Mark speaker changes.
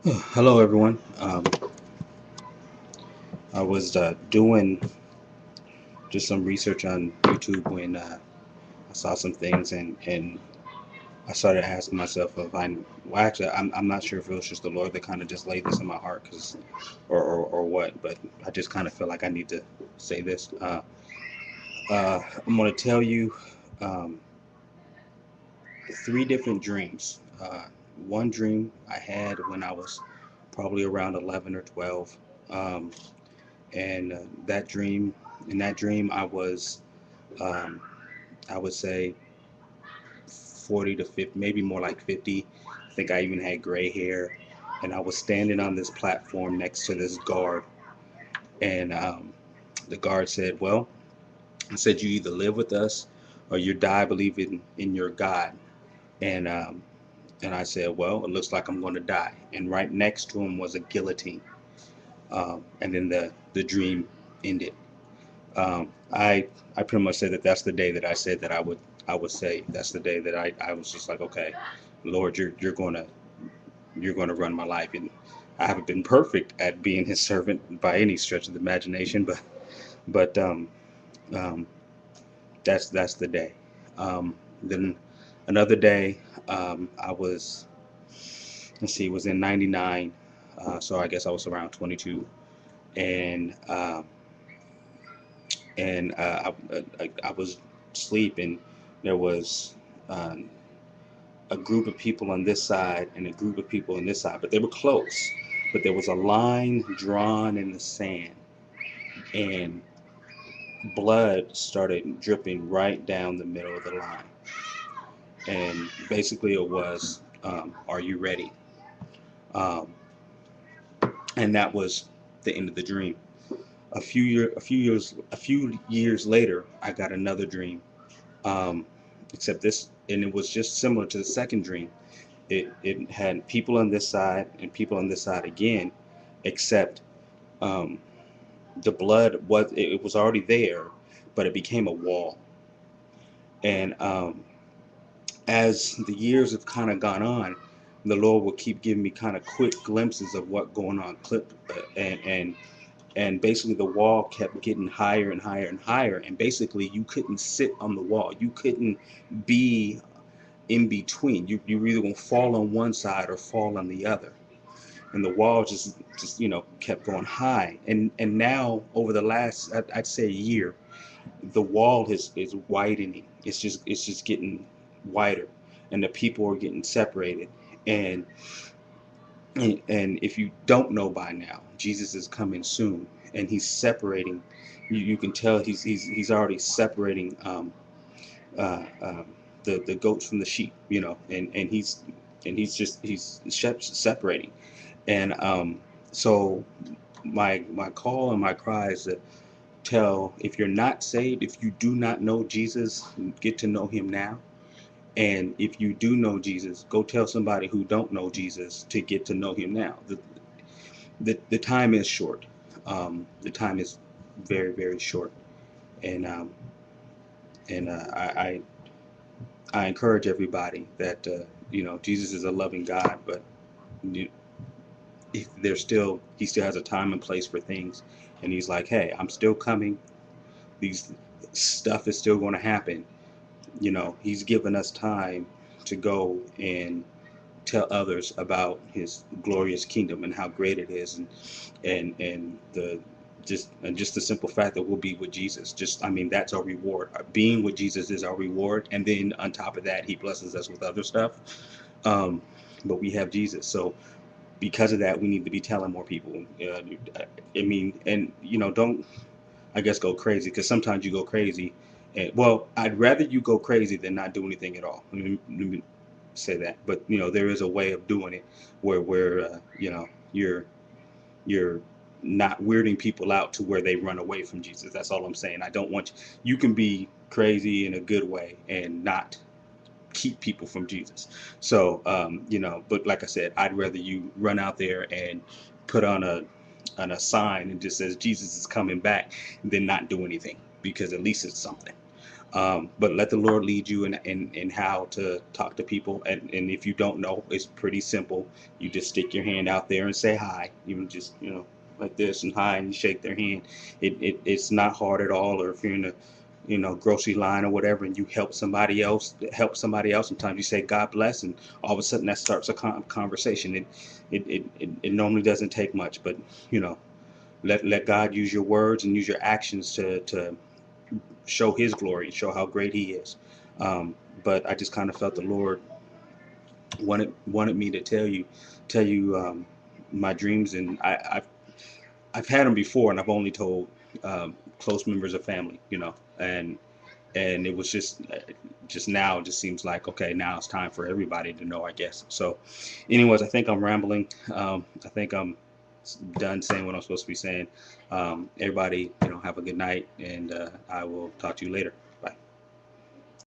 Speaker 1: Hello, everyone. I was doing just some research on YouTube when I saw some things, and I started asking myself if well, actually, I'm not sure if it was just the Lord that kind of just laid this in my heart, or what, but I just kind of feel like I need to say this. I'm going to tell you um, three different dreams. One dream I had when I was probably around 11 or 12. Um, and that dream in that dream um, I would say 40 to 50, maybe more like 50. I think I even had gray hair, and I was standing on this platform next to this guard, and the guard said, well, I said, you either live with us or you die believing in your God. And um, and I said, well, it looks like I'm going to die. And right next to him was a guillotine. And then the dream ended. I pretty much said that that's the day that I said that I would say that's the day that I was just like, okay, Lord, you're gonna run my life. And I haven't been perfect at being His servant by any stretch of the imagination, but um, that's the day. Then another day, I was, let's see, it was in '99, so I guess I was around 22, and I was asleep, and there was um, a group of people on this side and a group of people on this side, but they were close. But there was a line drawn in the sand, and blood started dripping right down the middle of the line. And basically, it was, "Are you ready?" Um, and that was the end of the dream. A few years later, I got another dream. Um, except this, and it was just similar to the second dream. It had people on this side and people on this side again, except um, the blood was already there, but it became a wall. And as the years have kind of gone on, the Lord will keep giving me kind of quick glimpses of what going on, and basically the wall kept getting higher and higher and higher, and basically you couldn't sit on the wall, you couldn't be in between. You either gonna fall on one side or fall on the other. And the wall just kept going high. And now over the last I'd say a year, the wall is widening. It's just getting wider, and the people are getting separated. And and if you don't know by now, Jesus is coming soon, and He's separating. You can tell he's already separating uh, um, the goats from the sheep, and he's separating. And so my call and my cry is to tell, if you're not saved, if you do not know Jesus, get to know Him now. And if you do know Jesus, go tell somebody who don't know Jesus to get to know Him now. The time is short. The time is very, very short. And I encourage everybody that Jesus is a loving God, but if He still has a time and place for things, and He's like, hey, I'm still coming. These stuff is still going to happen. He's given us time to go and tell others about His glorious kingdom and how great it is, and just the simple fact that we'll be with Jesus. Just, I mean, that's our reward. Being with Jesus is our reward, and then on top of that, He blesses us with other stuff. Um, but we have Jesus, so because of that, we need to be telling more people. I mean, and don't, I guess, go crazy, because sometimes you go crazy. And, well, I'd rather you go crazy than not do anything at all. Let me say that. But there is a way of doing it where you're not weirding people out to where they run away from Jesus. That's all I'm saying. I don't want you can be crazy in a good way and not keep people from Jesus. So, but like I said, I'd rather you run out there and put on a sign and just says Jesus is coming back than not do anything, because at least it's something. But let the Lord lead you in how to talk to people. And if you don't know, it's pretty simple. You just stick your hand out there and say hi. Even just, like this and hi, and you shake their hand. It's not hard at all. Or if you're in a, grocery line or whatever, and you help somebody else. Sometimes you say God bless, and all of a sudden that starts a conversation. It normally doesn't take much, but you know, let God use your words and use your actions to show His glory, show how great He is. Um, but I just kind of felt the Lord wanted me to tell you my dreams, and I've had them before, and I've only told close members of family, and it was just now it just seems like, okay, now it's time for everybody to know, I guess. So anyways, I think I'm rambling. I think I'm done saying what I'm supposed to be saying. Everybody, have a good night, and I will talk to you later.